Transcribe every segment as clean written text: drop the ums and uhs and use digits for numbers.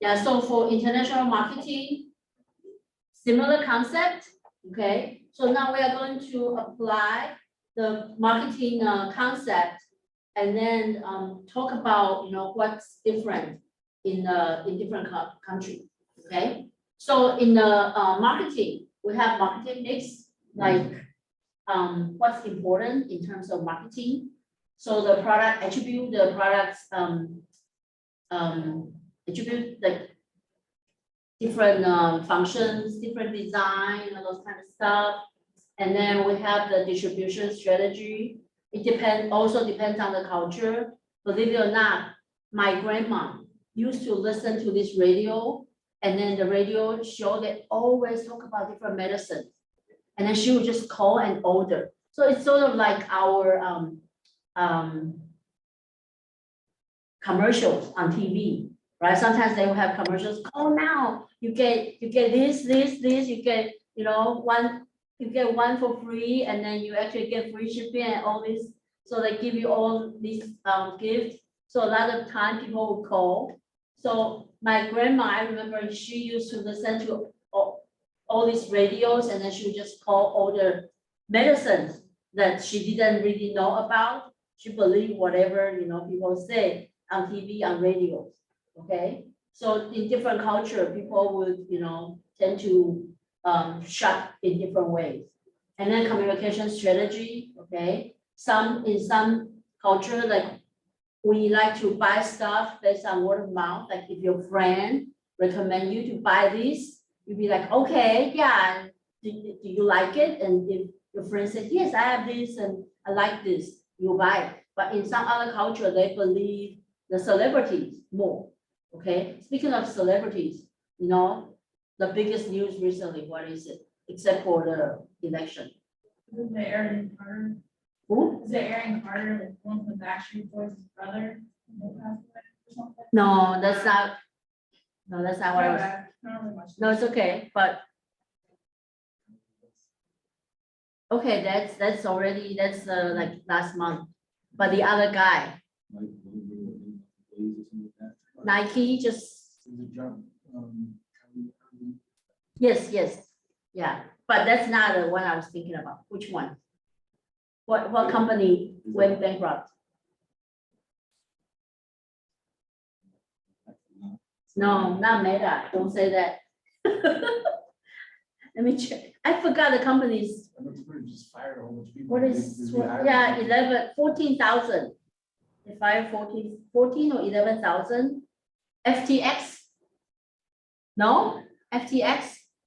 Yeah, so for international marketing, similar concept, okay? So now we are going to apply the marketing concept and then talk about, what's different in different countries, okay? So in the marketing, we have marketing mix, like what's important in terms of marketing. So the product attribute, the products attribute, like different functions, different design, those kind of stuff. And then we have the distribution strategy. It also depends on the culture. Believe it or not, my grandma used to listen to this radio, and then the radio show, they always talk about different medicines. And then she would just call and order. So it's sort of like our commercials on TV, right? Sometimes they will have commercials. Call now, you get this, you get one for free, and then you actually get free shipping and all this. So they give you all these gifts. So a lot of time people will call. So my grandma, I remember she used to listen to all these radios, and then she would just call all the medicines that she didn't really know about. She believed whatever people say on TV, on radios. Okay, so in different culture, people would tend to shop in different ways. And then communication strategy. Okay, in some culture, like we like to buy stuff based on word of mouth. Like if your friend recommend you to buy this, you'd be like, okay, yeah, do you like it? And if your friend says, yes, I have this and I like this, you buy it. But in some other culture, they believe the celebrities more. Okay, speaking of celebrities, the biggest news recently, what is it? Except for the election. Is it Aaron Carter? Who? Is it Aaron Carter, like one from the Backstreet Boys' brother? No, that's not. No, that's not what I was. Not really much. No, it's okay, but okay, that's already like last month. But the other guy, Nike, just yes, yeah. But that's not the one I was thinking about. Which one? What company went bankrupt? No, not Meta. Don't say that. Let me check. I forgot the companies. Just fired a whole bunch of people. What is, yeah, 14,000. They fired 14 or 11,000. FTX? No? FTX?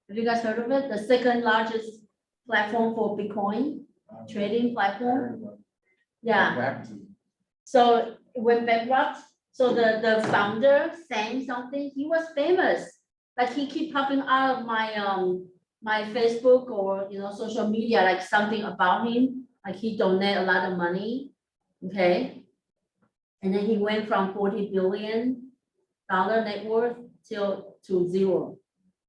Have you guys heard of it? The second largest platform for Bitcoin trading platform. Yeah. So it went bankrupt. So the founder saying something, he was famous. Like he keep popping out of my Facebook or social media, like something about him, like he donate a lot of money. Okay. And then he went from $40 billion net worth to zero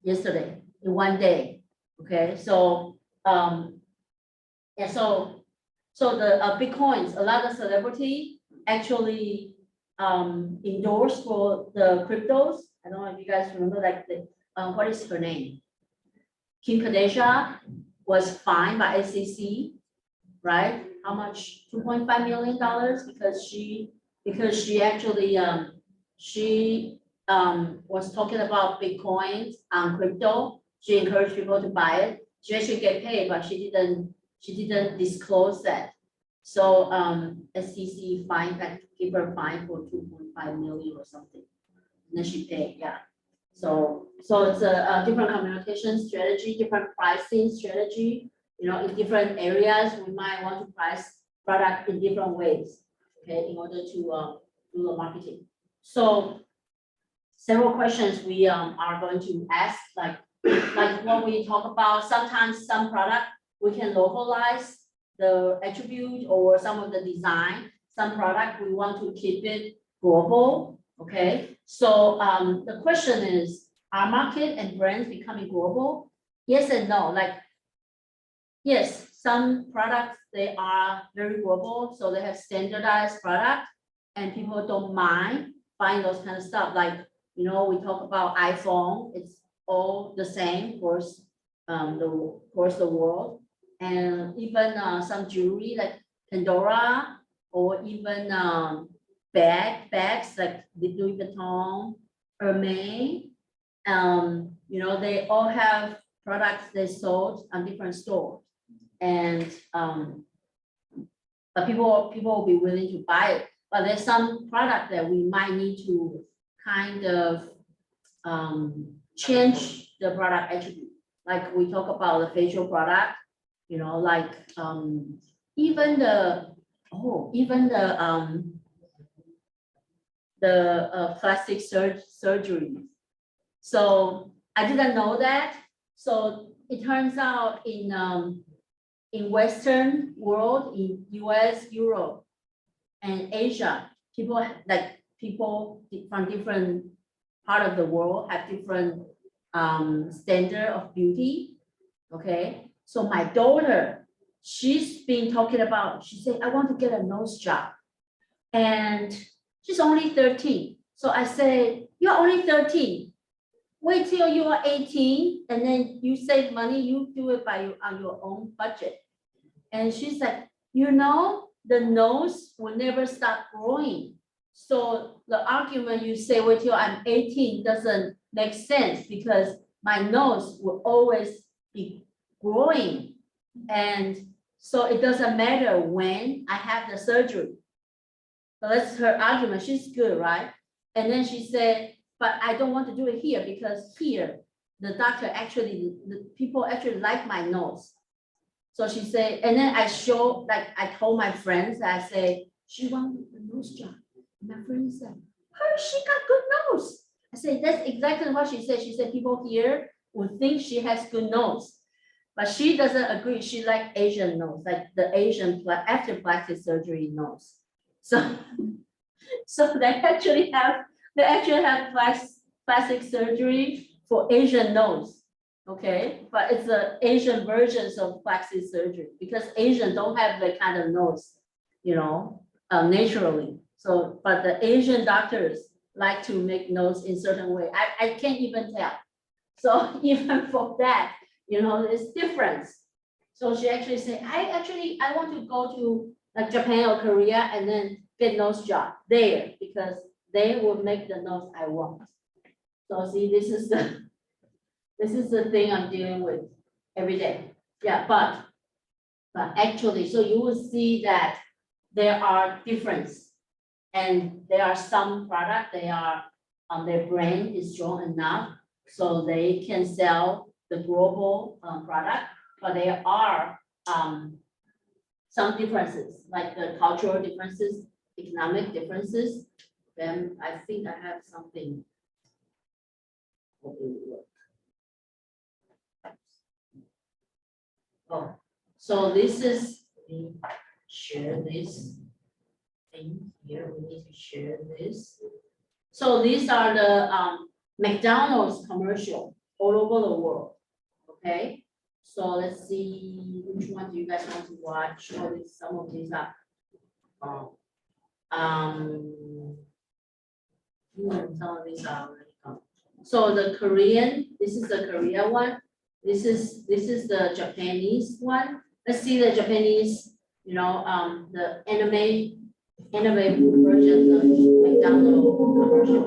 yesterday in one day. Okay. So yeah, so the Bitcoins, a lot of celebrity actually endorsed for the cryptos. I don't know if you guys remember, like what is her name? Kim Kardashian was fined by SEC, right? How much? $2.5 million because she actually was talking about Bitcoins on crypto. She encouraged people to buy it. She actually get paid, but she didn't disclose that. So SEC fined, like give her fine for 2.5 million or something. And then she paid, yeah. So it's a different communication strategy, different pricing strategy. In different areas, we might want to price product in different ways, okay, in order to do the marketing. So several questions we are going to ask, like what we talk about. Sometimes some product we can localize the attribute or some of the design. Some product we want to keep it global. Okay, so the question is, are market and brands becoming global? Yes and no. Like, yes, some products, they are very global, so they have standardized product and people don't mind buying those kind of stuff. Like You know, we talk about iPhone, it's all the same across the world. And even some jewelry like Pandora, or even bags like the Louis Vuitton, Hermes. You know, they all have products they sold on different stores. And but people will be willing to buy it. But there's some product that we might need to kind of change the product attribute. Like we talk about the facial product, you know, like even the plastic surgery. So I didn't know that. So it turns out in Western world, in US, Europe, and Asia, people from different part of the world have different standard of beauty. Okay, so my daughter, she's been talking about, she said, I want to get a nose job. And she's only 13. So I say, you're only 13. Wait till you are 18 and then you save money, you do it on your own budget. And she's like, you know, the nose will never stop growing. So the argument you say, wait till I'm 18 doesn't make sense, because my nose will always be growing. And so it doesn't matter when I have the surgery. So that's her argument. She's good, right? And then she said, but I don't want to do it here, because here, the doctor actually, the people actually like my nose. So she said, and then I told my friends, I say, she wants a nose job. My friend said, oh, she got good nose. I said, that's exactly what she said. She said, people here would think she has good nose, but she doesn't agree. She like Asian nose, like the Asian after plastic surgery nose. So they actually have plastic surgery for Asian nose. Okay, but it's the Asian versions of plastic surgery, because Asian don't have the kind of nose, you know, naturally. So, but the Asian doctors like to make nose in certain way. I can't even tell. So even for that, you know, there's difference. So she actually said, I want to go to like Japan or Korea and then get nose job there, because they will make the nose I want. So see, this is the thing I'm dealing with every day. Yeah, but actually, so you will see that there are difference, and there are some product, they are their brand is strong enough so they can sell the global product, but there are some differences, like the cultural differences, economic differences. Then I think I have something. Oh, so this is, let me share this thing here. We need to share this. So these are the McDonald's commercial all over the world. Okay, so let's see which one do you guys want to watch. Or some of these are some of these are already gone. So the Korean, this is the Korea one. This is the Japanese one. Let's see the Japanese, you know, the anime version of McDonald's commercial.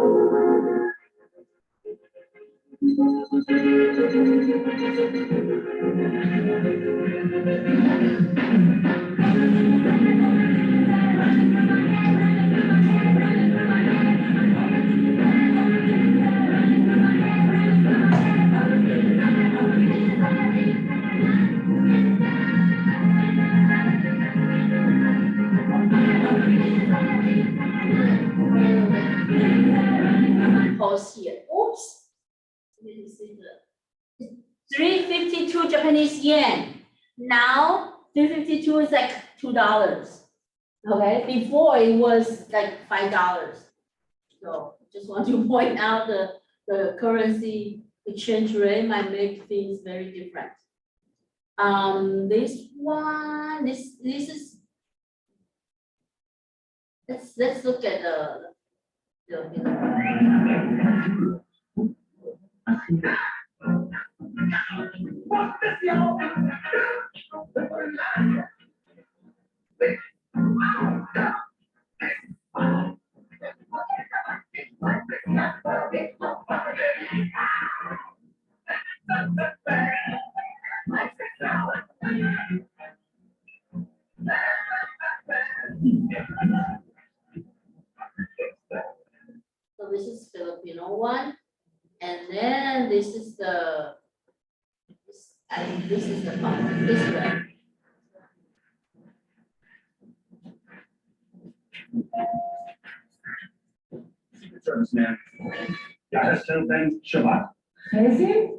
Pause here. Oops. This is the 352 Japanese yen. Now 352 is like $2. Okay, before it was like $5. So just want to point out the currency exchange rate might make things very different. This one, this is, let's look at Filipino. So this is Filipino one, and then this is the. I think this is the fun. This way. Secret Service man. Got us something, Shabbat. Is it?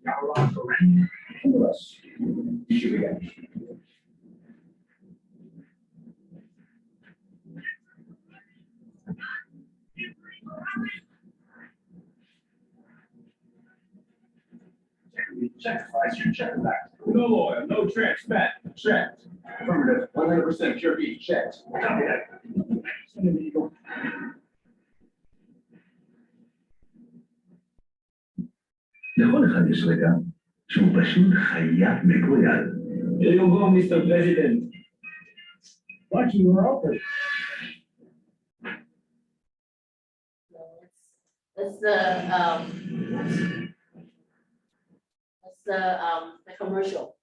Got a lot for rent. Handle us. Shoot again. Sacrifice your check back. No oil, no trans fat. Checked. Affirmative. 100% pure beef. Checked. Copy that. Send an eagle. לכל אחד יש רגע שהוא פשוט חייב מקוייל. Here you go, Mr. President. Lucky you were open. That's the commercial.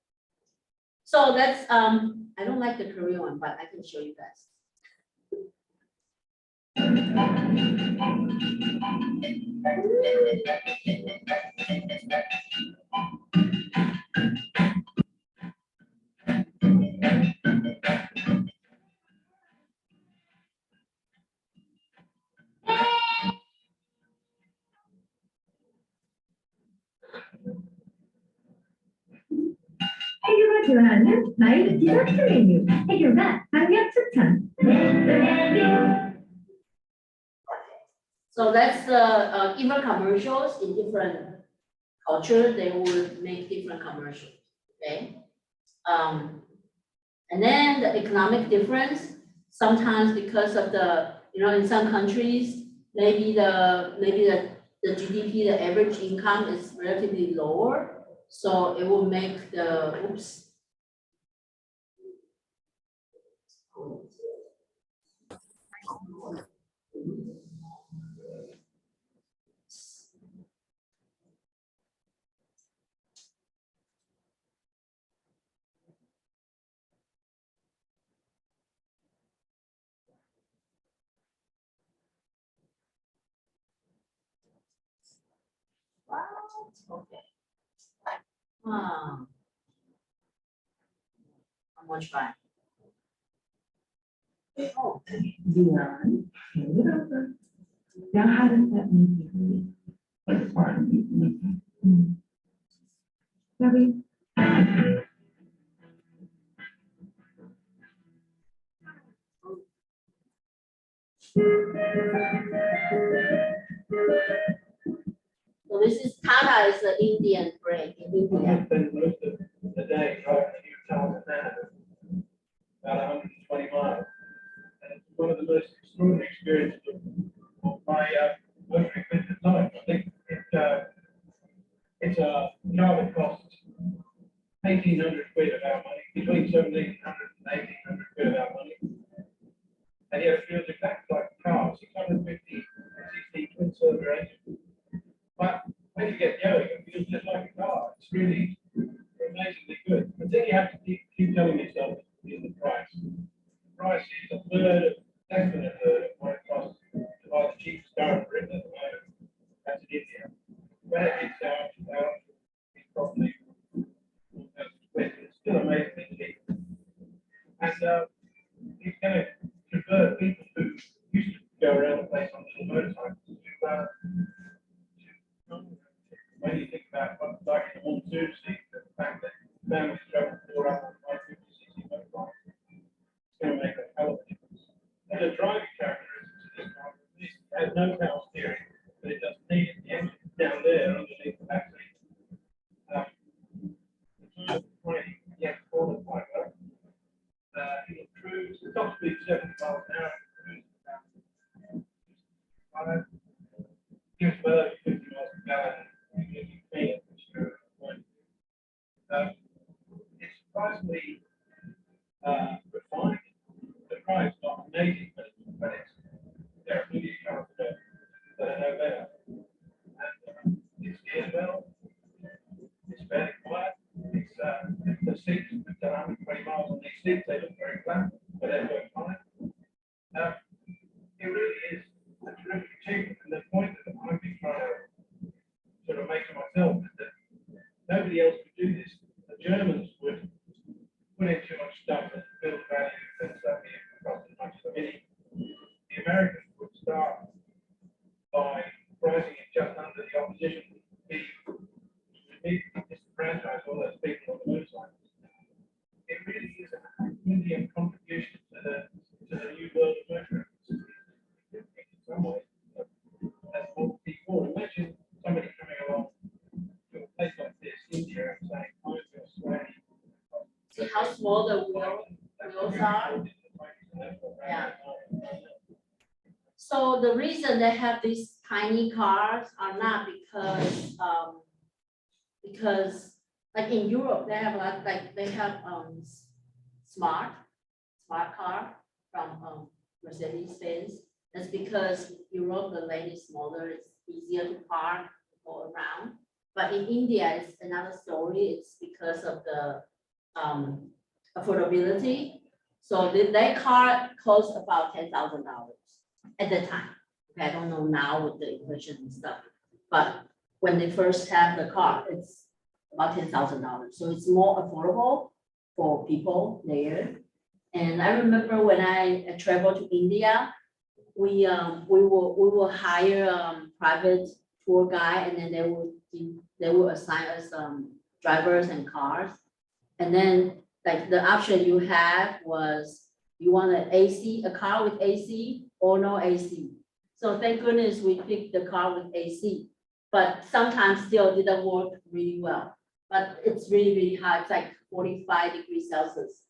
So that's I don't like the Korean one, but I can show you guys. 해교가 좋아하는 마일 디저트 메뉴. 해교가 강력 추천. So that's the even commercials in different culture, they will make different commercials, okay? And then the economic difference, sometimes because of the, in some countries, maybe the GDP, the average income is relatively lower, so it will make the, oops. Okay. I'm gonna try. Oh, Dion, hand it over. Now, how does that make you feel? Like a part of me. Debbie? so this is Tata is the Indian brand in India. Spend most of the day driving to Utah and Canada, about 120 miles. And it's one of the most extraordinary experiences of my motoring business life. I think it's a car that costs 1,800 quid of our money, between 1,700 and 1,800 quid of our money. And yet it feels exactly like a car, 650 cc twin cylinder engine. But when you get going, it feels just like a car. It's really amazingly good. The thing you have to keep telling yourself is the price. The price is a third, less than a third of what it costs to buy the cheapest car in Britain at the moment. That's in India. When it gets down to that, it's probably it's still amazingly cheap. And it's going to convert people who used to go around the place on little motorcycles to when you think about what it's like in the monsoon season, the fact that families travel 450cc motorbikes, it's going to make a hell of a difference. And the driving characteristics of this car, it has no power steering, but it doesn't need it. The engine down there underneath the back seat. The tires are tiny, yet corner quite top speed 70 miles an hour. Gives below 50 miles per gallon, if you pay it, which you're going to. It's surprisingly refined. The price not amazing, but there are plenty of cars that are no better. And it steers well. It's fairly quiet. It's the seats, we've done 120 miles on these seats, they look very flat, but they work fine. It really is a terrific achievement. And the point that I've been trying to sort of make to myself is that nobody else could do this. The Germans would put in too much stuff and build value and stuff here cost as much as a minute. The Americans would start by pricing it just under the opposition fee. Disenfranchise all those people on the motorcycles. It really is an Indian contribution to the new world of motoring. In some ways, that's what people imagine somebody coming along to a place like this, India, and saying, I'm going to sway. See how small the wheels are? Yeah. So the reason they have these tiny cars are not because like in Europe they have a lot, like they have smart car from Mercedes-Benz. That's because Europe the lane is smaller, it's easier to park, go around. But in India it's another story. It's because of the affordability. So that car costs about $10,000 at the time. Okay, I don't know now with the inflation and stuff, but when they first have the car, it's about $10,000. So it's more affordable for people there. And I remember when I traveled to India, we will hire private tour guide, and then they will assign us drivers and cars. And then like the option you have was you want a car with AC or no AC. So thank goodness we picked the car with AC, but sometimes still didn't work really well. But it's really, really hot. It's like 45 degrees Celsius.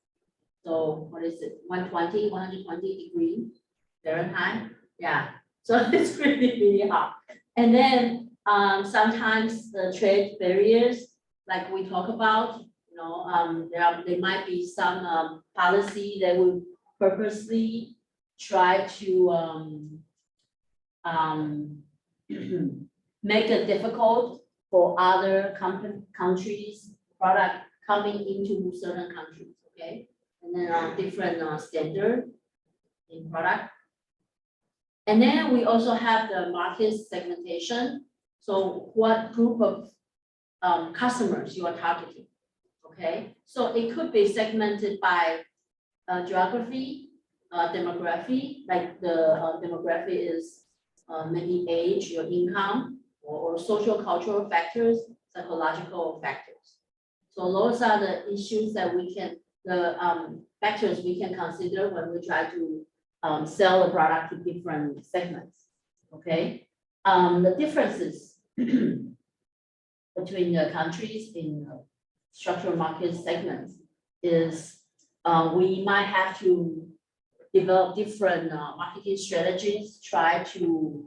So what is it? 120 degrees Fahrenheit. Yeah. So it's really, really hot. And then sometimes the trade barriers, like we talk about, there might be some policy that will purposely try to make it difficult for other countries product coming into certain countries, okay? And then different standard in product. And then we also have the market segmentation. So what group of customers you are targeting, okay? So it could be segmented by geography, demography, like the demography is maybe age, your income, or social cultural factors, psychological factors. So those are the issues that factors we can consider when we try to sell the product to different segments, okay? The differences between the countries in structural market segments is we might have to develop different marketing strategies, try to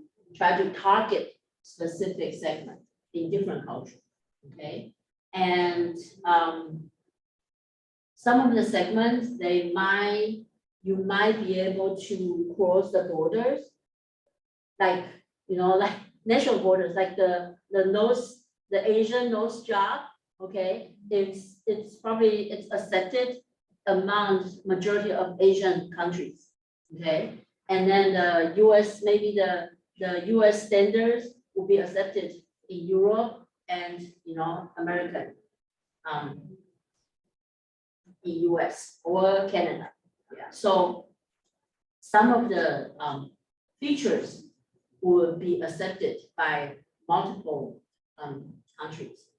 target specific segments in different cultures, okay? And some of the segments, you might be able to cross the borders, like, like national borders, like the Asian nose job, okay? It's probably accepted among majority of Asian countries, okay? And then the US, maybe the US standards will be accepted in Europe and American in US or Canada. Yeah. So some of the features will be accepted by multiple countries.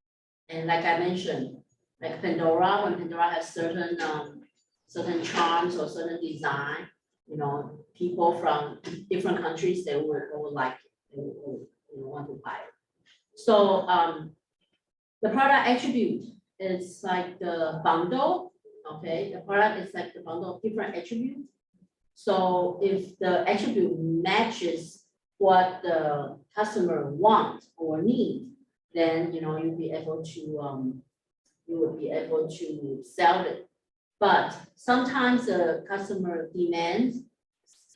And like I mentioned, like Pandora, when Pandora has certain charms or certain design, people from different countries, they will like it, they will want to buy it. So the product attribute is like the bundle, okay? The product is like the bundle of different attributes. So if the attribute matches what the customer wants or need, then you'll be able to you will be able to sell it. But sometimes the customer demands,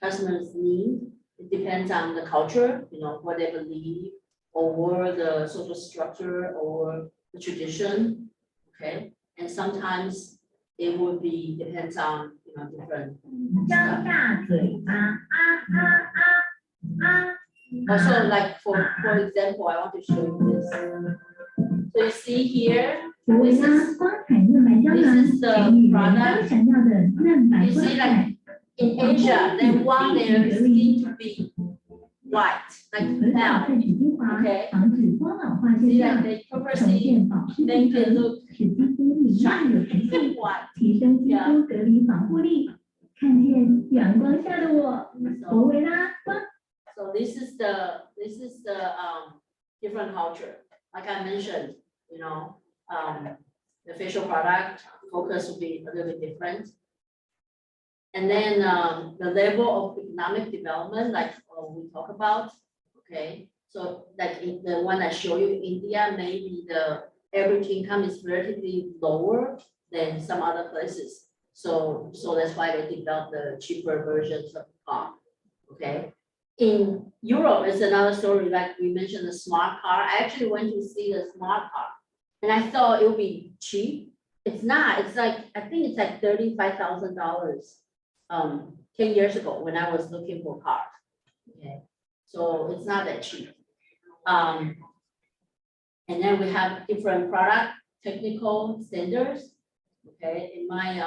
customers need, it depends on the culture, what they believe, or the social structure or the tradition, okay? And sometimes it would be depends on different. 张大嘴巴Also, like for example, I want to show you this. So you see here, 福维拉光彩嫩白胶囊， This is the 给予人 product. 光闪耀的嫩白 You 光 see, 彩。 like in Asia, they want their skin to be white, like 很少 now. 萃取精华， Okay. 防止光老化 See, 现 like 象， they 重 purposely 建保湿 make 皮 it 层， look 使肌肤明亮有弹性， white. 提升肌肤隔离防护力。看见阳光下的我，福维拉光。 So this is the different culture. Like I mentioned, the facial product focus will be a little bit different. And then the level of economic development, like we talk about, okay. So like in the one I show you, India, maybe the average income is relatively lower than some other places. So that's why they develop the cheaper versions of car, okay. In Europe, it's another story, like we mentioned the smart car. I actually went to see the smart car and I thought it would be cheap. It's not, it's like, I think it's like $35,000 10 years ago when I was looking for cars. Okay, so it's not that cheap. And then we have different product technical standards. Okay, it might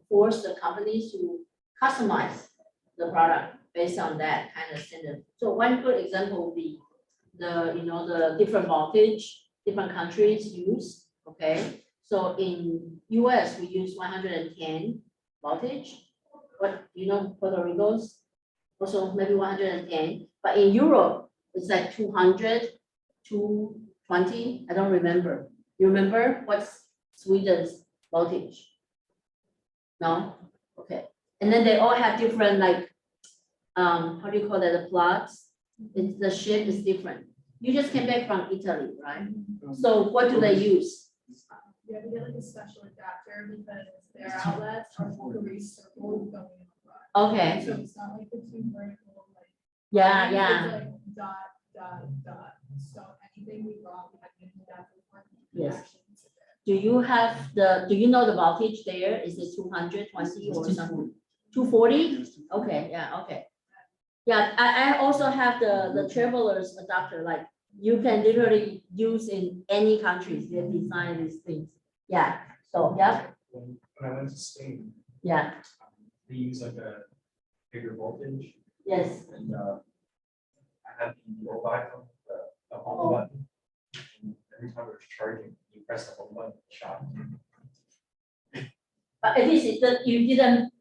force the companies to customize the product based on that kind of standard. So one good example would be the different voltage different countries use. Okay, so in US we use 110 voltage. What Puerto Rico's also maybe 110, but in Europe it's like 200, 220. I don't remember. You remember what's Sweden's voltage? No? Okay. And then they all have different like how do you call that, the plugs? It's the shape is different. You just came back from Italy, right? So what do they use? You have to get like a special adapter because their outlets are fully circled going in the front. Okay. So it's not like the two vertical, like. Yeah, it's yeah. like dot, dot, dot. So anything we brought, we had to get that for. Yes. Do you know the voltage there? Is it 220 or something? 240? Okay, yeah, okay. Yeah, I also have the traveler's adapter, like you can literally use in any countries, they design these things. Yeah, so, yeah, When I went to Spain, yeah, they use like a bigger voltage yes. and I had the old iPhone, the home Oh. button. And every time it was charging, you press the home button, it shot. But at least you didn't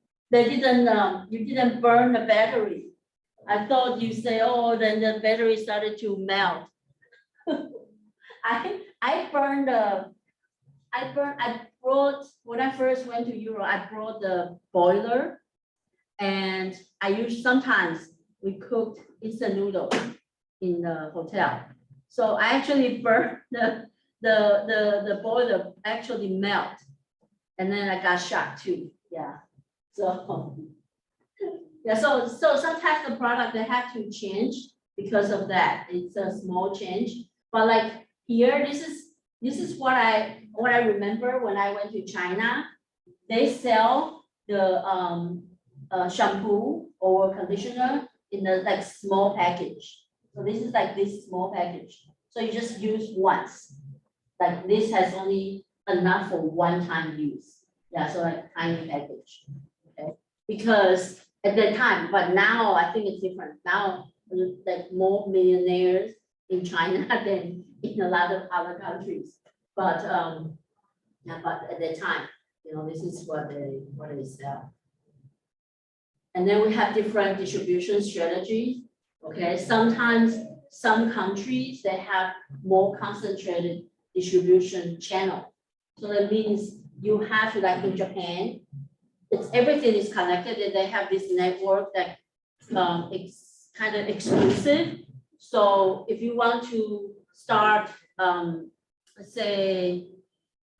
burn the battery. I thought you say, oh, then the battery started to melt. When I first went to Europe, I brought the boiler and sometimes we cooked instant noodles in the hotel. So I actually burned the boiler actually melt. And then I got shocked too, yeah. So, yeah, so sometimes the product, they have to change because of that. It's a small change. But like here, this is what I remember when I went to China. They sell the shampoo or conditioner in the like small package. So this is like this small package. So you just use once. Like this has only enough for one-time use. Yeah, so like tiny package. Okay, because at that time, but now I think it's different. Now like more millionaires in China than in a lot of other countries. But yeah, but at that time, this is what they sell. And then we have different distribution strategies. Okay, sometimes some countries they have more concentrated distribution channel. So that means you have to, like in Japan, it's everything is connected, and they have this network that it's kind of exclusive. So if you want to start, let's say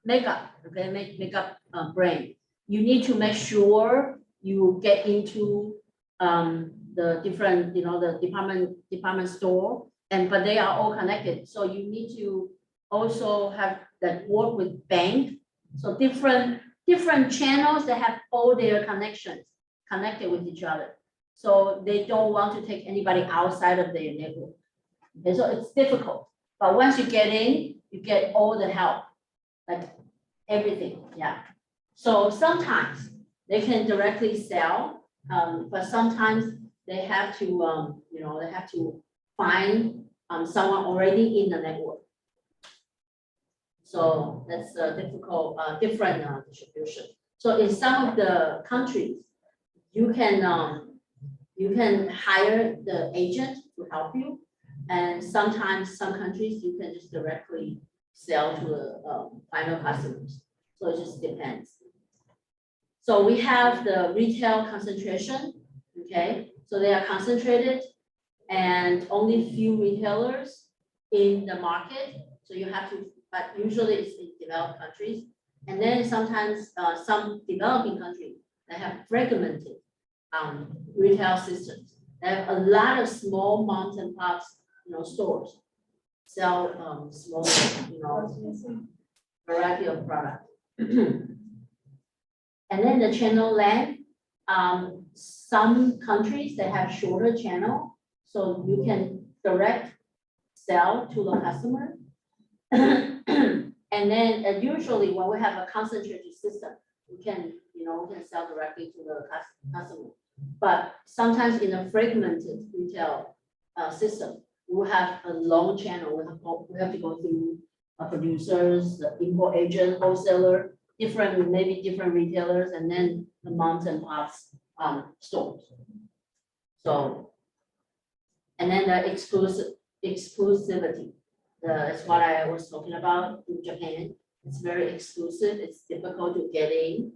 makeup, okay, makeup brand, you need to make sure you get into the different, the department store, but they are all connected. So you need to also have that work with bank. So different channels that have all their connections connected with each other. So they don't want to take anybody outside of their network. Okay, so it's difficult, but once you get in, you get all the help, like everything, yeah. So sometimes they can directly sell, but sometimes they have to, they have to find someone already in the network. So that's a different distribution. So in some of the countries, you can hire the agent to help you, and sometimes some countries you can just directly sell to the final customers. So it just depends. So we have the retail concentration, okay? So they are concentrated and only few retailers in the market. So you have to, but usually it's in developed countries. And then sometimes some developing countries that have fragmented retail systems. They have a lot of small mom and pops, stores sell small, variety of products. And then the channel length, some countries they have shorter channel, so you can direct sell to the customer. And then usually when we have a concentrated system, we can sell directly to the customer. But sometimes in a fragmented retail system, we have a long channel. We have to go through producers, the import agent, wholesaler, maybe different retailers, and then the moms and pops stores. So, and then the exclusivity. That's what I was talking about in Japan. It's very exclusive. It's difficult to get in.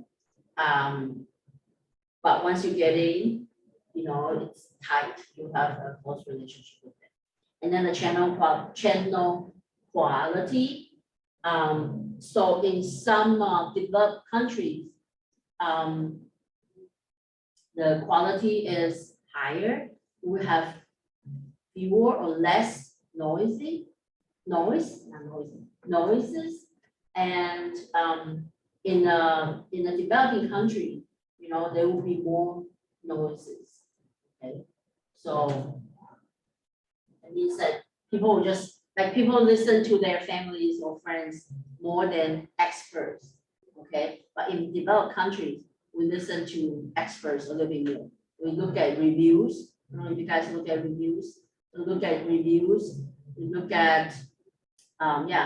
But once you get in, it's tight. You have a close relationship with them. And then the channel quality. So in some developed countries, the quality is higher. We have fewer or less noises, and in a developing country, there will be more noises. Okay, so it means that people listen to their families or friends more than experts. Okay, but in developed countries, we listen to experts a little bit more. We look at reviews. I don't know if you guys look at reviews. We look at reviews. We look at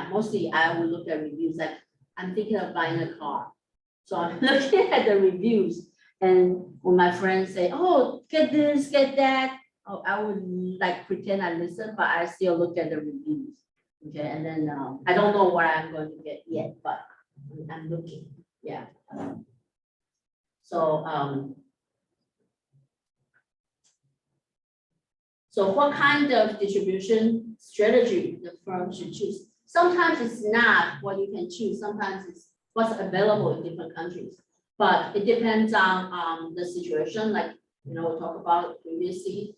mostly I will look at reviews. Like I'm thinking of buying a car, so I'm looking at the reviews. And when my friends say, "Oh, get this, get that," I would like pretend I listen, but I still look at the reviews. Okay, and then I don't know what I'm going to get yet, but I'm looking. Yeah. So what kind of distribution strategy the firm should choose? Sometimes it's not what you can choose. Sometimes it's what's available in different countries. But it depends on the situation. Like we talk about previously.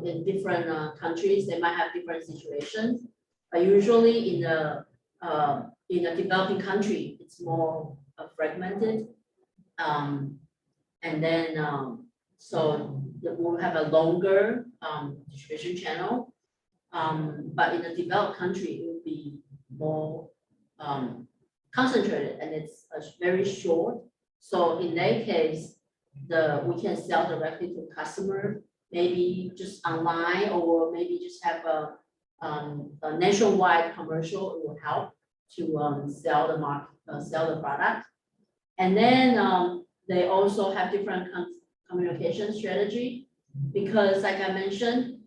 In different countries, they might have different situations. But usually in a developing country, it's more fragmented. And then so we'll have a longer distribution channel. But in a developed country, it will be more concentrated, and it's very short. So in that case, we can sell directly to the customer, maybe just online, or maybe just have a nationwide commercial. It will help to sell the product. And then they also have different communication strategy, because like I mentioned,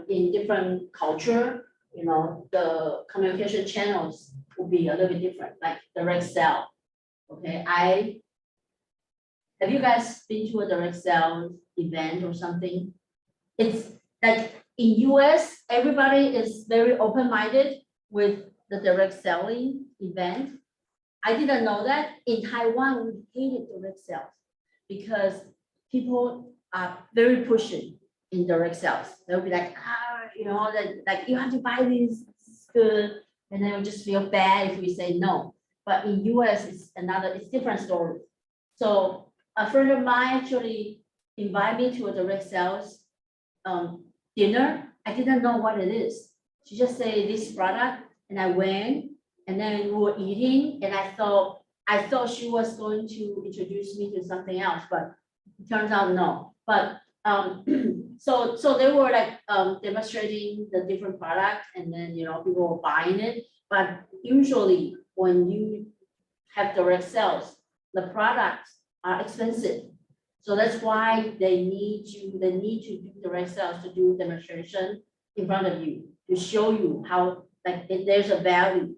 in different culture, the communication channels will be a little bit different, like direct sell. Okay, have you guys been to a direct sales event or something? It's like in US, everybody is very open-minded with the direct selling event. I didn't know that. In Taiwan, we hated direct sales because people are very pushing in direct sales. They'll be like, that like you have to buy this, it's good. And then we just feel bad if we say no. But in US, it's different story. So a friend of mine actually invited me to a direct sales dinner. I didn't know what it is. She just said this product, and I went, and then we were eating, and I thought she was going to introduce me to something else, but it turns out no. But so they were like demonstrating the different products, and then people were buying it. But usually when you have direct sales, the products are expensive. So that's why they need to do direct sales, to do demonstration in front of you, to show you how, like, if there's a value,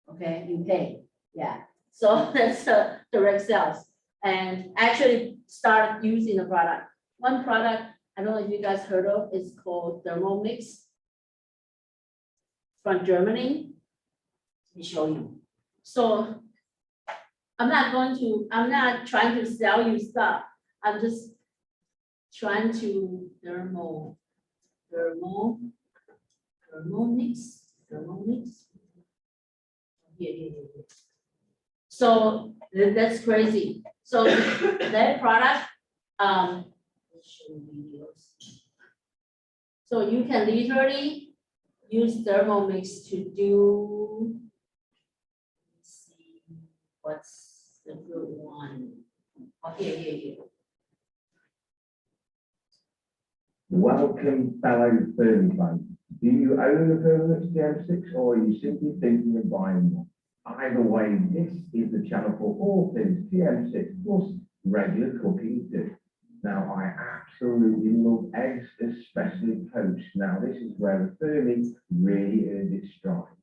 okay, you pay. Yeah. So that's direct sales. And actually start using the product. One product, I don't know if you guys heard of, it's called Thermomix from Germany. Let me show you. So I'm not trying to sell you stuff. I'm just trying to Thermomix. Here. So that's crazy. So that product, let's show videos. So you can literally use Thermomix to do. Let's see what's the good one. Oh, here. Welcome, fellow Fermi fans. Do you own a Fermi TM6 or are you simply thinking of buying one? Either way, this is the channel for all things TM6 plus regular cooking too. Now, I absolutely love eggs, especially poached. Now, this is where the Fermi really earned its stride.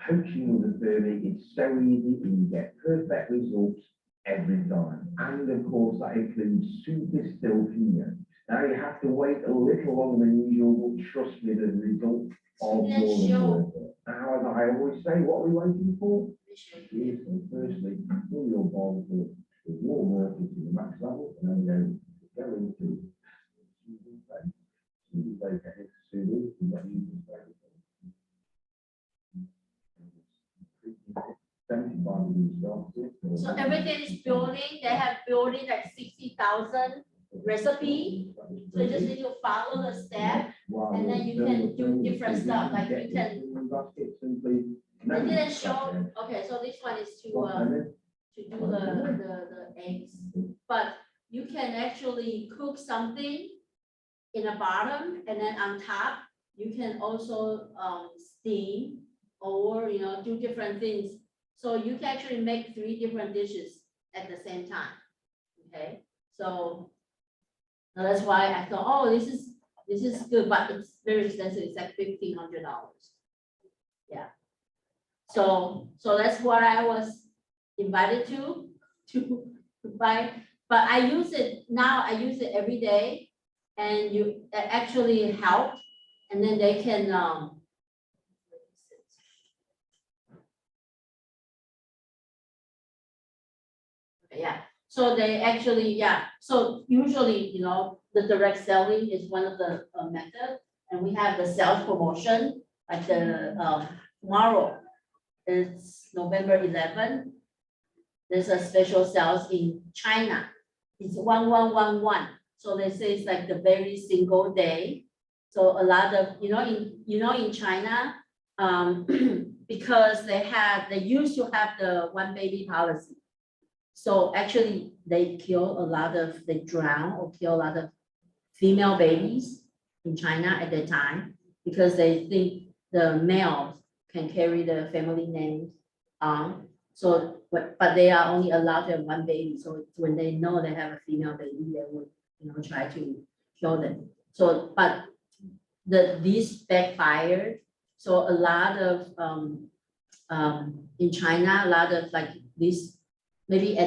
Poaching with the Fermi is so easy and you get perfect results every time. And of course, that includes super silky yolk. Now you have to wait a little longer than usual, but trust me, the result of more than worth it. Now, as I always say, what are we waiting for? Yes, and firstly, fill your bowl with warm water to the max level, and then go into sous vide. Sous vide is sous vide, you don't use the spray. 75 degrees Celsius. So everything is building. They have building like 60,000 recipe. So you just need to follow the step, and then you can do different stuff. Like you can. They didn't show. Okay, so this one is to do the eggs, but you can actually cook something in the bottom, and then on top you can also steam or do different things. So you can actually make 3 different dishes at the same time. Okay, so that's why I thought, oh, this is good, but it's very expensive. It's like $1,500. Yeah. So that's what I was invited to buy. But I use it now. I use it every day, and it actually helped. And then they can yeah. So they actually, so usually, the direct selling is one of the methods, and we have the sales promotion, like the tomorrow, it's November 11. There's a special sales in China. It's 1111. So they say it's like the very single day. So a lot of, in China, because they used to have the one baby policy. So actually they drown or kill a lot of female babies in China at that time, because they think the males can carry the family names on. So, but they are only allowed to have one baby. So when they know they have a female baby, they would, try to kill them. So, but these backfired. So a lot of in China, a lot of like this, maybe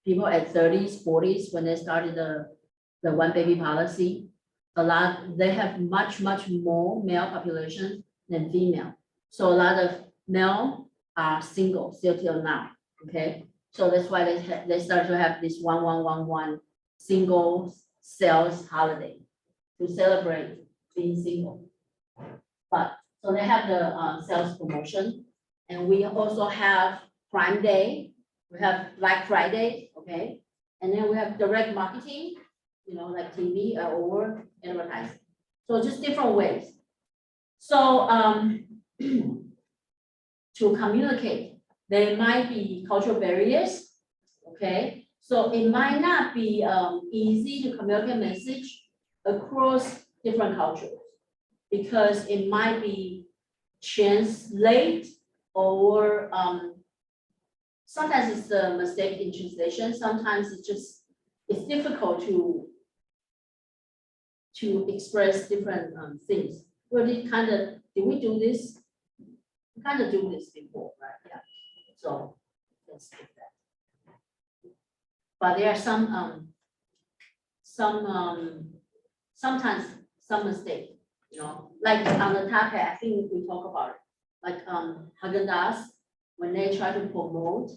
people at 30s, 40s, when they started the one baby policy, they have much more male population than female. So a lot of male are single still till now, okay? So that's why they start to have this 1111 single sales holiday to celebrate being single. But, so they have the sales promotion, and we also have Prime Day, we have Black Friday, okay? And then we have direct marketing, you know, like TV or advertising. So just different ways. So to communicate, there might be cultural barriers, okay? So it might not be easy to communicate message across different cultures because it might be translate or sometimes it's a mistake in translation. Sometimes it's difficult to express different things. Well, did we do this? We kind of do this before, right? Yeah. So let's take that. But there are sometimes some mistake, you know, like on the topic, I think we talk about it, like Haagen-Dazs, when they try to promote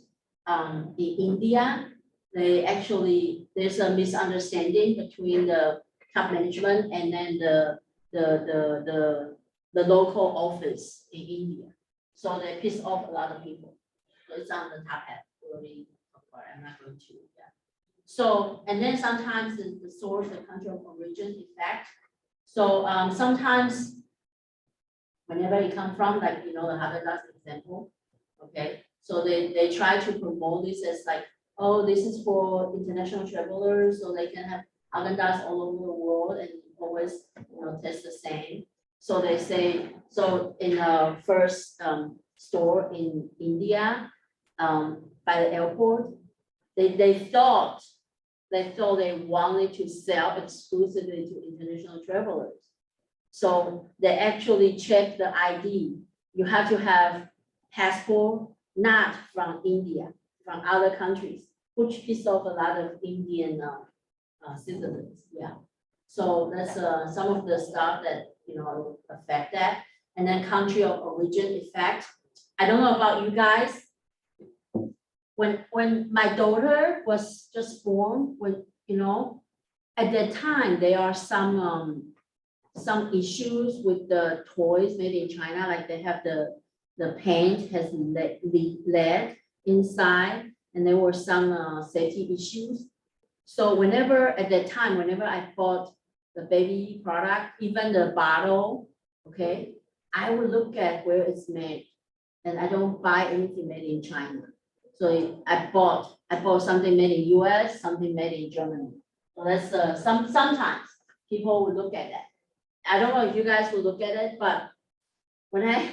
in India, they actually, there's a misunderstanding between the top management and then the local office in India. So they piss off a lot of people. So it's on the top hat, already, I'm not going to, yeah. So, and then sometimes the source, the country of origin effect. So sometimes whenever it comes from, like, you know, the Haagen-Dazs example, okay? So they try to promote this as like, oh, this is for international travelers, so they can have Haagen-Dazs all over the world and always, you know, taste the same. So they say, so in the first store in India, by the airport, they thought they wanted to sell exclusively to international travelers. So they actually check the ID. You have to have passport not from India, from other countries, which pissed off a lot of Indian citizens. Yeah. So that's some of the stuff that, you know, affect that. And then country of origin effect. I don't know about you guys. When my daughter was just born, when, you know, at that time there are some issues with the toys made in China, like they have the paint has lead inside, and there were some safety issues. So whenever at that time, whenever I bought the baby product, even the bottle, okay, I would look at where it's made, and I don't buy anything made in China. So I bought something made in US, something made in Germany. So that's sometimes people will look at that. I don't know if you guys will look at it, but when I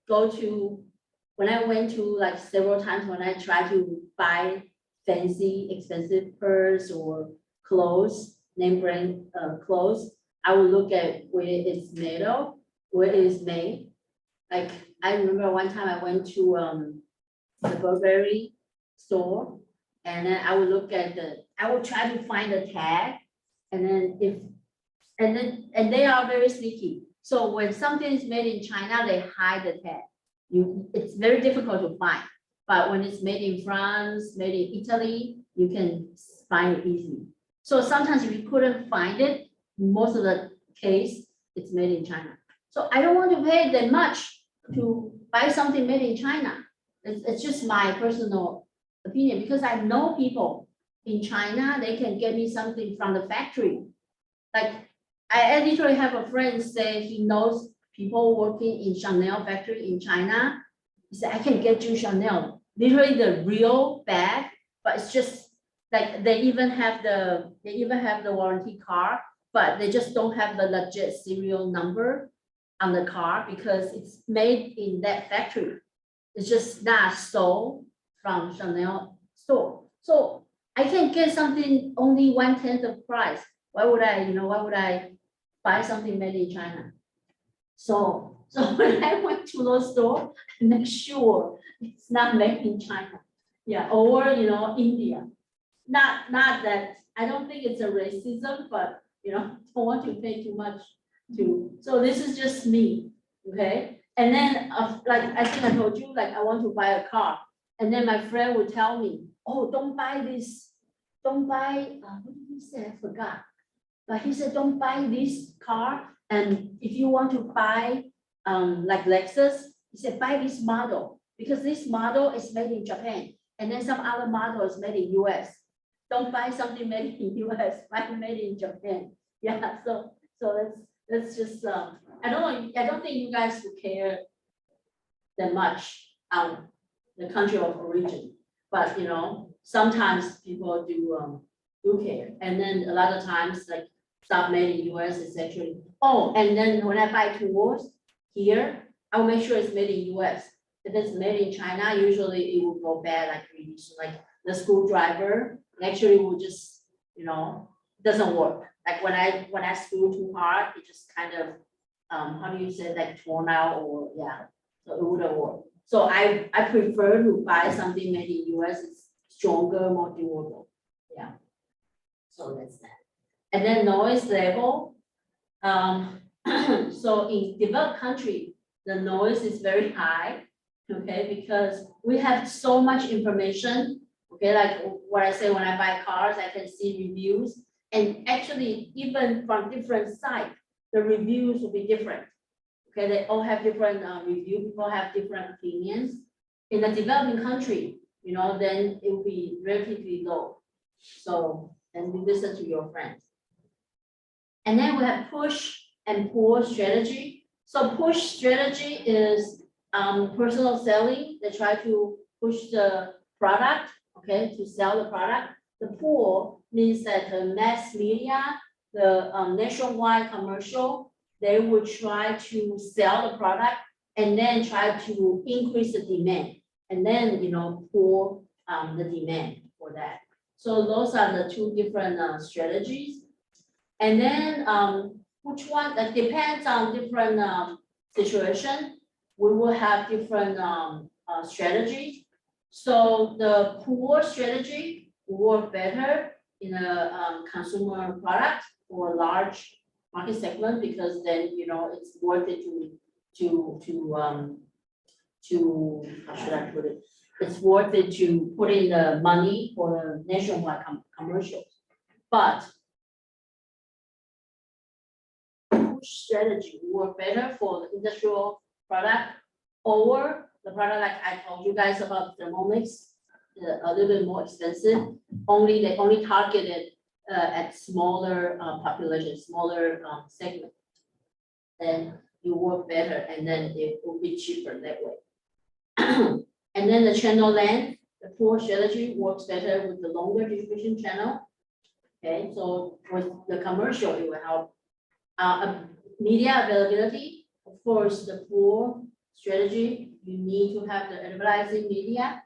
went to like several times when I try to buy fancy, expensive purse or clothes, name brand clothes, I will look at where it's made of, where it is made. Like I remember one time I went to the Burberry store, and then I would look at I would try to find the tag, and then and they are very sneaky. So when something is made in China, they hide the tag. It's very difficult to find. But when it's made in France, made in Italy, you can find it easily. So sometimes if you couldn't find it, most of the case, it's made in China. So I don't want to pay that much to buy something made in China. It's just my personal opinion, because I know people in China, they can get me something from the factory. Like I literally have a friend say he knows people working in Chanel factory in China. He said, I can get you Chanel, literally the real bag, but it's just like they even have the warranty card, but they just don't have the legit serial number on the car because it's made in that factory. It's just not sold from Chanel store. So I can get something only 1/10 of price. Why would I buy something made in China? So when I went to those store, I make sure it's not made in China. Yeah, or India. not that, I don't think it's a racism, but, you know, don't want to pay too much to, so this is just me, okay? And then, like, I think I told you, like, I want to buy a car, and then my friend would tell me, oh, don't buy this, don't buy, what did he say, I forgot. But he said, don't buy this car, and if you want to buy, like Lexus, he said, buy this model, because this model is made in Japan, and then some other model is made in US. Don't buy something made in US, buy made in Japan. Yeah, so that's just, I don't think you guys would care that much the country of origin, but you know, sometimes people do care, and then a lot of times like stuff made in US is actually, oh, and then when I buy tools here, I'll make sure it's made in US. If it's made in China, usually it will go bad, like really, like the screwdriver actually will just, you know, doesn't work. Like when I screw too hard, it just kind of, how do you say, like torn out, or yeah, so it wouldn't work. So I prefer to buy something made in US, it's stronger, more durable, yeah. So that's that. And then noise level, so in developed country, the noise is very high, okay, because we have so much information, okay, like what I say, when I buy cars, I can see reviews, and actually even from different sites, the reviews will be different. Okay, they all have different review, people have different opinions. In a developing country, you know, then it will be relatively low. So, and you listen to your friends. And then we have push and pull strategy. So push strategy is personal selling. They try to push the product, okay, to sell the product. The pull means that the mass media, the nationwide commercial, they would try to sell the product and then try to increase the demand, and then, you know, pull the demand for that. So those are the two different strategies. And then which one, that depends on different situation, we will have different strategies. So the pull strategy will work better in a consumer product or large market segment, because then, you know, it's worth it to how should I put it? It's worth it to put in the money for the nationwide commercials. But push strategy will work better for the industrial product, or the product like I told you guys about Thermomix, a little bit more expensive. They only targeted at smaller population, smaller segment. Then you work better, and then it will be cheaper that way. And then the channel length, the pull strategy works better with the longer distribution channel. Okay, so with the commercial, it will help. Media availability, of course, the pull strategy, you need to have the advertising media.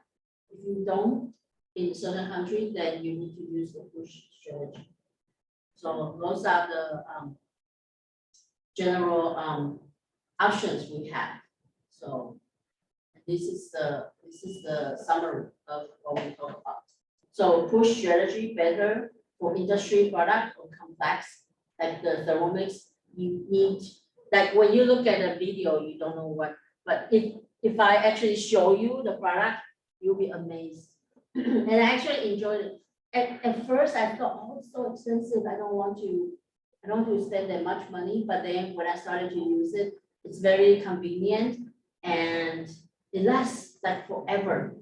If you don't, in certain countries, then you need to use the push strategy. So those are the general options we have. So this is the summary of what we talk about. So push strategy better for industry product or complex, like the Thermomix. You need, like when you look at a video, you don't know what, but if I actually show you the product, you'll be amazed. And I actually enjoyed it. At first I thought, oh, it's so expensive, I don't want to spend that much money. But then when I started to use it, it's very convenient and it lasts like forever.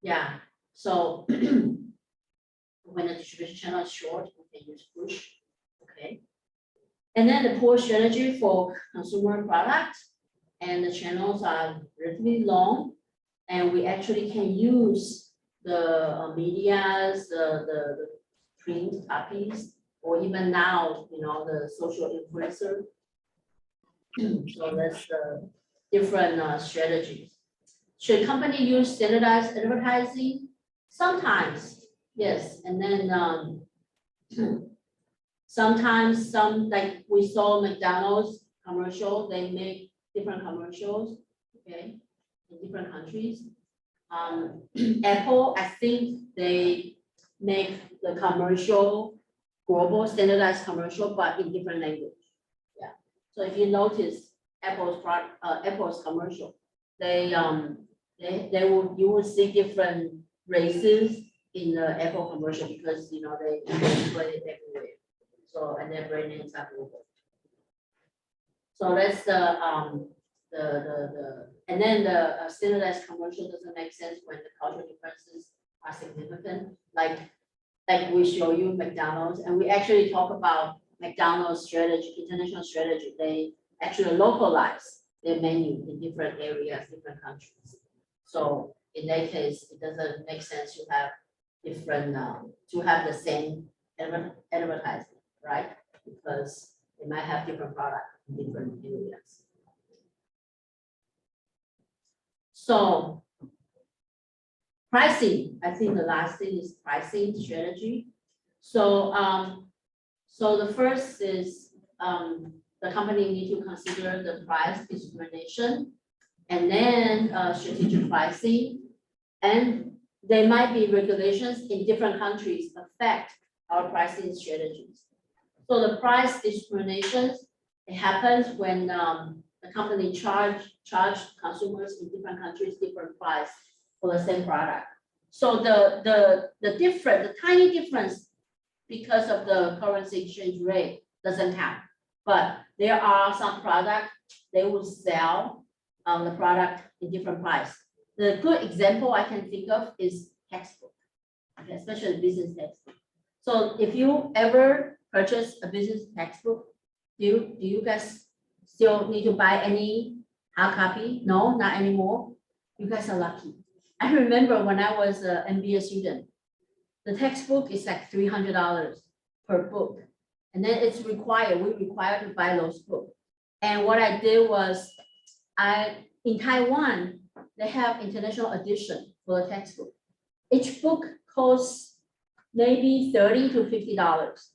Yeah. So when the distribution channel is short, we can use push. Okay. And then the pull strategy for consumer product, and the channels are relatively long, and we actually can use the medias, the print copies, or even now, you know, the social influencer. So that's the different strategies. Should company use standardized advertising? Sometimes, yes, and then sometimes like we saw McDonald's commercial, they make different commercials, okay, in different countries. Apple, I think they make the commercial, global standardized commercial, but in different language. Yeah. So if you notice Apple's commercial, you will see different races in the Apple commercial because they put it everywhere. So and their brand names are global. So that's and then the standardized commercial doesn't make sense when the cultural differences are significant. Like we show you McDonald's, and we actually talk about McDonald's strategy, international strategy. They actually localize their menu in different areas, different countries. So in that case, it doesn't make sense to have different to have the same advertisement, right? Because they might have different product in different areas. So pricing, I think the last thing is pricing strategy. So so the first is the company need to consider the price discrimination, and then strategic pricing, and there might be regulations in different countries affect our pricing strategies. So the price discriminations, it happens when the company charge consumers in different countries different price for the same product. So the tiny difference because of the currency exchange rate doesn't count. But there are some products they will sell the product in different price. The good example I can think of is textbook, okay, especially business textbook. So if you ever purchase a business textbook, do you guys still need to buy any hard copy? No, not anymore. You guys are lucky. I remember when I was an MBA student, the textbook is like $300 per book. And then it's required, we required to buy those books. And what I did was, in Taiwan, they have international edition for the textbook. Each book costs maybe $30 to $50.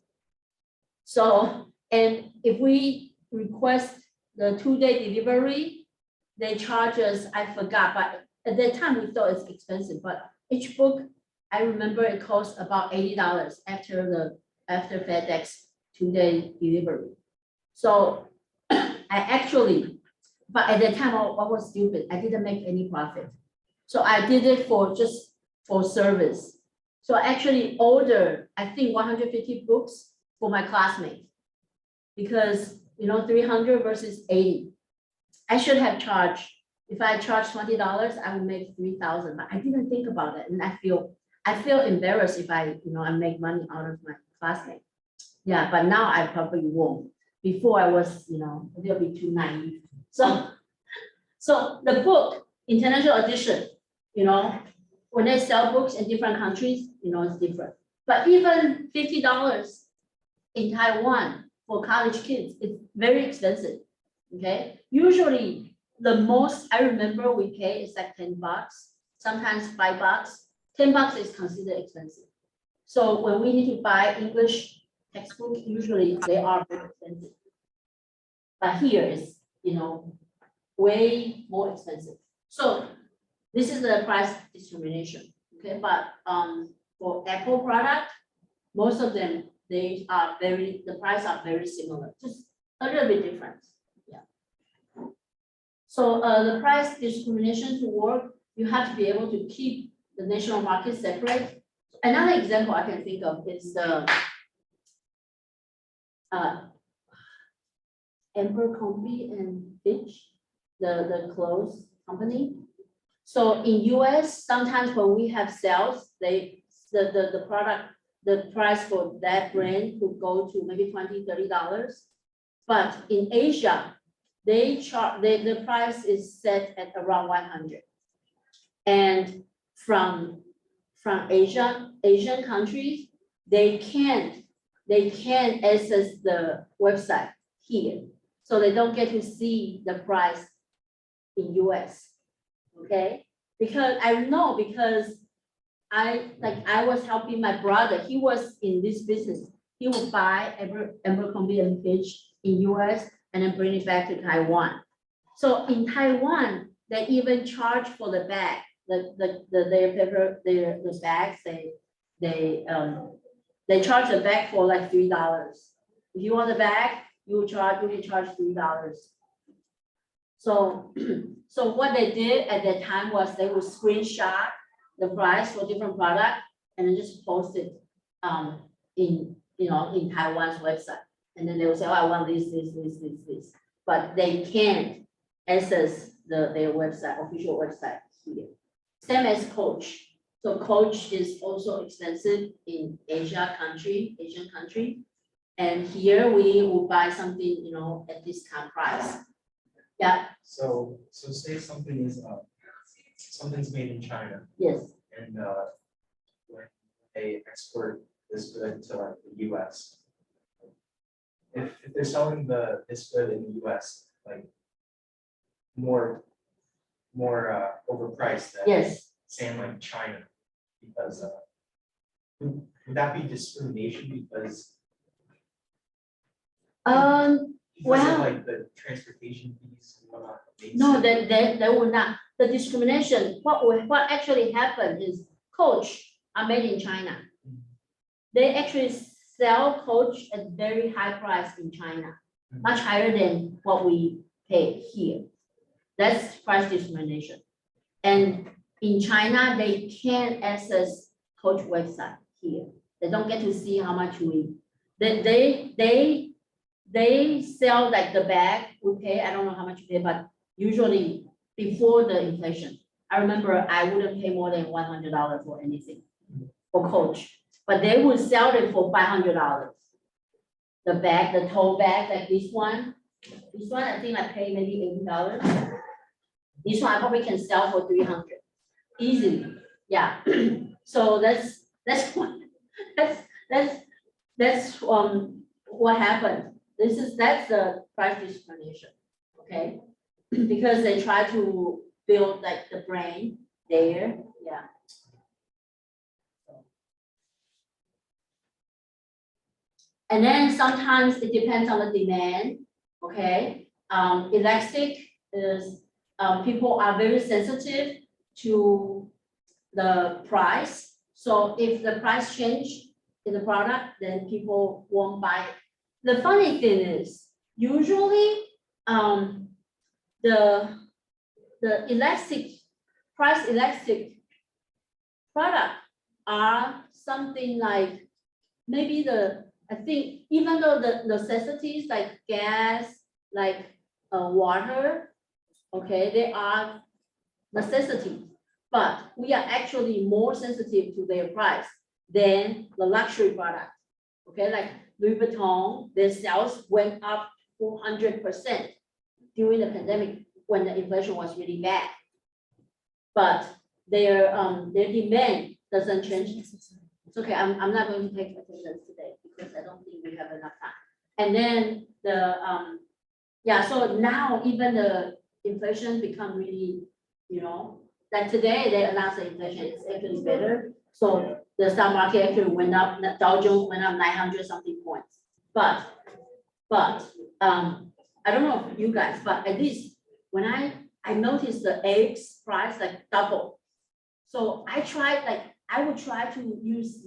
So, and if we request the 2-day delivery, they charge us, I forgot, but at that time we thought it's expensive, but each book, I remember it costs about $80 after FedEx 2-day delivery. So but at that time I was stupid. I didn't make any profit. So I did it just for service. So I actually ordered, I think 150 books for my classmates because 300 versus 80. I should have charged, if I charged $20, I would make 3,000, but I didn't think about it. And I feel embarrassed if I make money out of my classmates. Yeah, but now I probably won't. Before I was, a little bit too naive. So the book, international edition, when they sell books in different countries, it's different. But even $50 in Taiwan for college kids, it's very expensive. Okay, usually the most I remember we pay is like $10, sometimes $5. $10 is considered expensive. So when we need to buy English textbook, usually they are very expensive. But here is, way more expensive. So this is the price discrimination. Okay, but for Apple product, most of them the price are very similar, just a little bit different. Yeah. So the price discrimination to work, you have to be able to keep the national market separate. Another example I can think of is the Abercrombie and Fitch, the clothes company. So in US, sometimes when we have sales, the price for that brand could go to maybe $20, $30. But in Asia, the price is set at around 100. And from Asian countries, they can't access the website here. So they don't get to see the price in US. Okay, because I know, because I was helping my brother. He was in this business. He would buy Abercrombie and Fitch in US and then bring it back to Taiwan. So in Taiwan, they even charge for the bag, the bags they charge the bag for like $3. If you want the bag, you can charge $3. So, so what they did at that time was they would screenshot the price for different product and then just post it in Taiwan's website. And then they will say, oh, I want this. But they can't access their website, official website here. Same as Coach. So Coach is also expensive in Asian country. And here we will buy something, at discount price. Yeah, So say something's made in China yes, and when they export this good to like the US. If they're selling this good in the US, like more overpriced than yes. say in like China, because would that be discrimination because Well, of like the transportation fees and whatnot? no, that would not. The discrimination, what actually happened is Coach are made in China. They actually sell Coach at very high price in China, much higher than what we pay here. That's price discrimination. And in China, they can't access Coach website here. They don't get to see how much they sell like the bag we pay. I don't know how much we pay, but usually before the inflation, I remember I wouldn't pay more than $100 for anything for Coach, but they would sell it for $500. The bag, the tote bag, like this one I think I pay maybe $80. This one I probably can sell for $300 easily. Yeah. So that's what happened. That's the price discrimination, okay? Because they try to build like the brand there, yeah. And then sometimes it depends on the demand, okay? Elastic is, people are very sensitive to the price. So if the price change in the product, then people won't buy it. The funny thing is, usually, the price elastic product are something like maybe I think even though the necessities like gas, like water, okay, they are necessities, but we are actually more sensitive to their price than the luxury product, okay, like Louis Vuitton, their sales went up 400% during the pandemic when the inflation was really bad. But their demand doesn't change. It's okay, I'm not going to take attendance today because I don't think we have enough time. And then so now even the inflation become really, like today they announced the inflation is actually better. So the stock market actually went up, the Dow Jones went up 900 something points. But I don't know if you guys, but at least when I noticed the eggs price like double. So I would try to use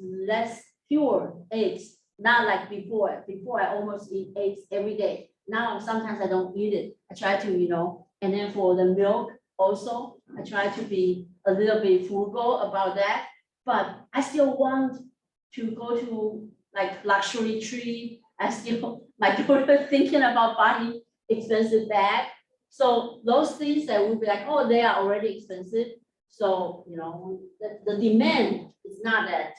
fewer eggs, not like before. Before I almost eat eggs every day. Now sometimes I don't eat it. I try to, and then for the milk also, I try to be a little bit frugal about that. But I still want to go to like luxury tree. My daughter thinking about buying expensive bag. So those things that would be like, oh, they are already expensive. So, the demand is not that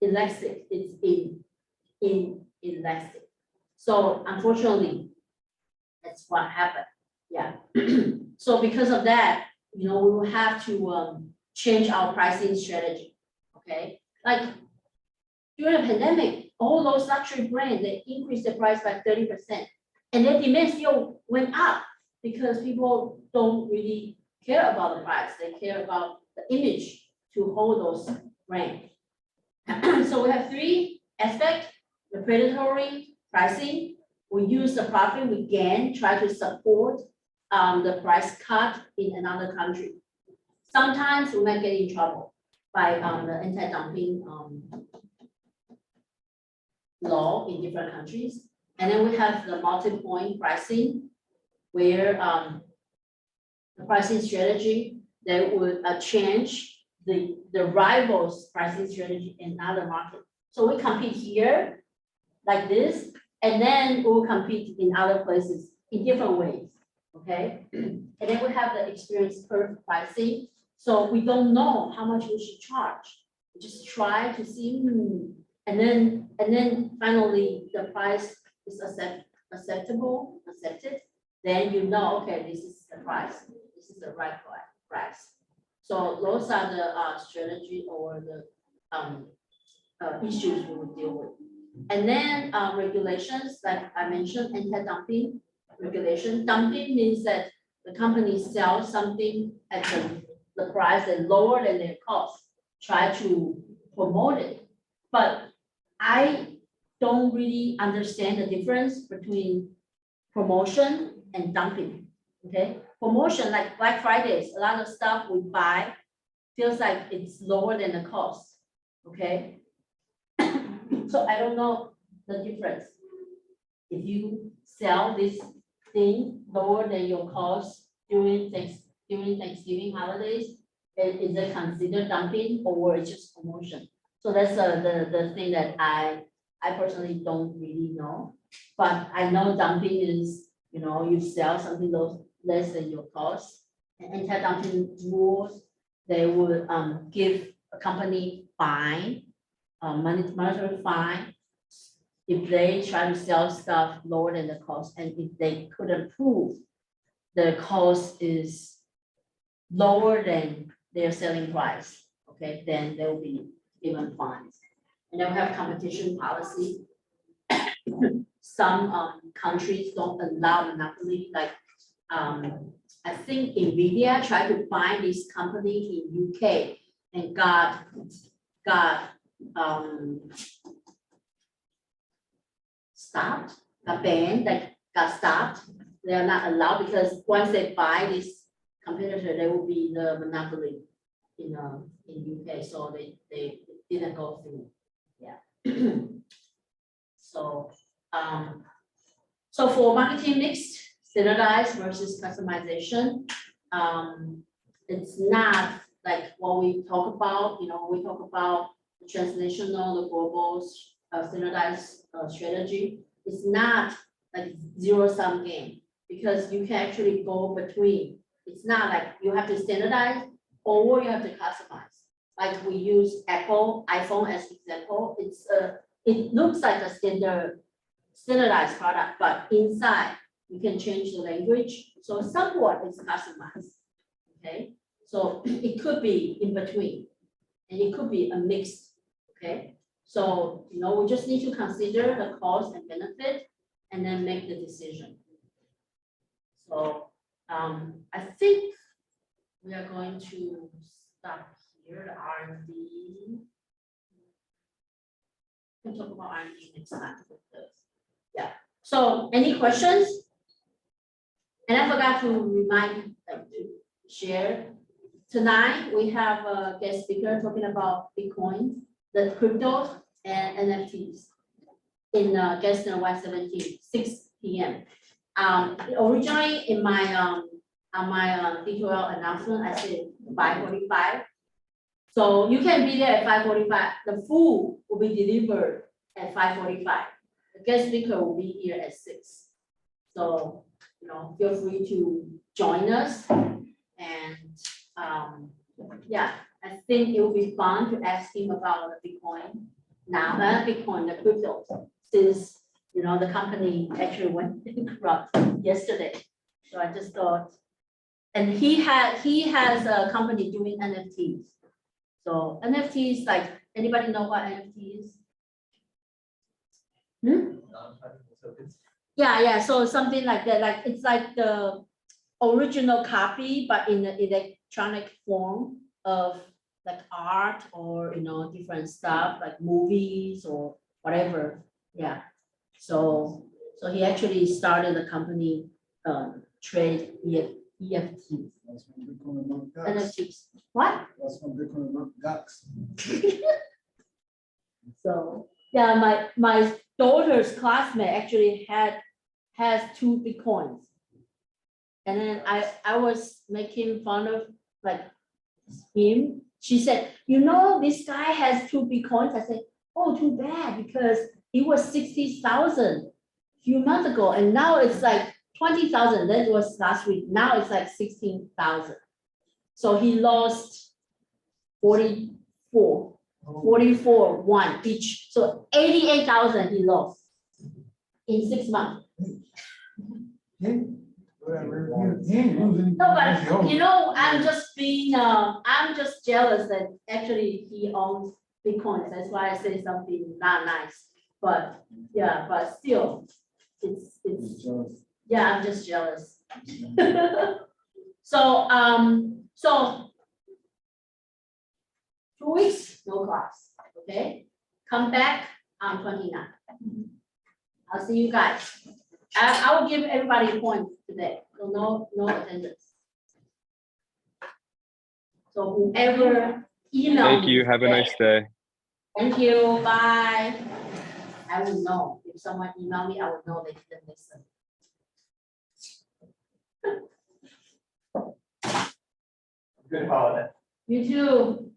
elastic, it's inelastic. So unfortunately, that's what happened. Yeah. So because of that, we will have to change our pricing strategy. Okay. Like during the pandemic, all those luxury brands, they increased the price by 30%. And their demand still went up because people don't really care about the price. They care about the image to hold those brands. So we have three aspects: the predatory pricing. We use the profit we gain, try to support the price cut in another country. Sometimes we might get in trouble. the anti-dumping law in different countries. And then we have the multi-point pricing, where the pricing strategy, they would change the rivals pricing strategy in other markets. So we compete here like this, and then we'll compete in other places in different ways, okay? And then we have the experience curve pricing. So we don't know how much we should charge. We just try to see, and then finally the price is accepted, then you know, okay, this is the price, this is the right price. So those are the strategy or the issues we will deal with. And then regulations, like I mentioned, anti-dumping regulation. Dumping means that the company sells something at the price that lower than their cost, try to promote it. But I don't really understand the difference between promotion and dumping, okay? Promotion, like Black Fridays, a lot of stuff we buy feels like it's lower than the cost, okay? So I don't know the difference. If you sell this thing lower than your cost during Thanksgiving holidays, is it considered dumping or it's just promotion? So that's the thing that I personally don't really know. But I know dumping is, you know, you sell something less than your cost. And anti-dumping rules, they would give a company fine, monetary fine, if they try to sell stuff lower than the cost, and if they couldn't prove the cost is lower than their selling price, okay, then they will be given fines. And then we have competition policy. Some countries don't allow monopoly, like I think NVIDIA tried to buy this company in UK and got stopped, got banned, like got stopped. They are not allowed because once they buy this competitor, they will be the monopoly in UK. So they didn't go through. Yeah. So so for marketing mix, standardized versus customization, it's not like what we talk about. You know, we talk about the transnational, the global standardized strategy. It's not like zero-sum game because you can actually go between. It's not like you have to standardize or you have to customize. Like we use Apple iPhone as example. It looks like a standardized product, but inside you can change the language. So somewhat it's customized. Okay, so it could be in between, and it could be a mix. Okay, so you know we just need to consider the cost and benefit, and then make the decision. So I think we are going to stop here. The R&D. We'll talk about R&D next time. Yeah. So any questions? And I forgot to remind to share. Tonight we have a guest speaker talking about Bitcoin, the cryptos and NFTs in Gaston 117, 6 p.m. Originally in my on my D12 announcement, I said 5:45. So you can be there at 5:45. The food will be delivered at 5:45. The guest speaker will be here at 6. So you know, feel free to join us. And yeah, I think it will be fun to ask him about the Bitcoin now, not Bitcoin, the cryptos, since you know the company actually went bankrupt yesterday. So I just thought, and he has a company doing NFTs. So NFTs, like anybody know what NFT is? Yeah. So something like that, like it's like the original copy, but in the electronic form of like art or you know different stuff like movies or whatever. Yeah. So he actually started a company trade EFT, That's when Bitcoin among ducks. NFTs. What? That's when Bitcoin among ducks. So, yeah, my daughter's classmate actually has 2 Bitcoins. And then I was making fun of like him. She said, you know, this guy has 2 Bitcoins. I said, oh, too bad, because it was 60,000 few months ago, and now it's like 20,000. That was last week. Now it's like 16,000. So he lost 44 1 each. So 88,000 he lost in 6 months. Whatever. He ain't losing. No, but you know, I'm just jealous that actually he owns Bitcoin. That's why I say something not nice. But yeah, but still, it's yeah, I'm just jealous. So 2 weeks, no class, okay? Come back on 29. I'll see you guys. I will give everybody a point today, so no attendance. So whoever email Thank me you. Have a today- nice day. Thank you, bye. I will know, if someone email me, I will know they didn't listen. Good holiday. You too.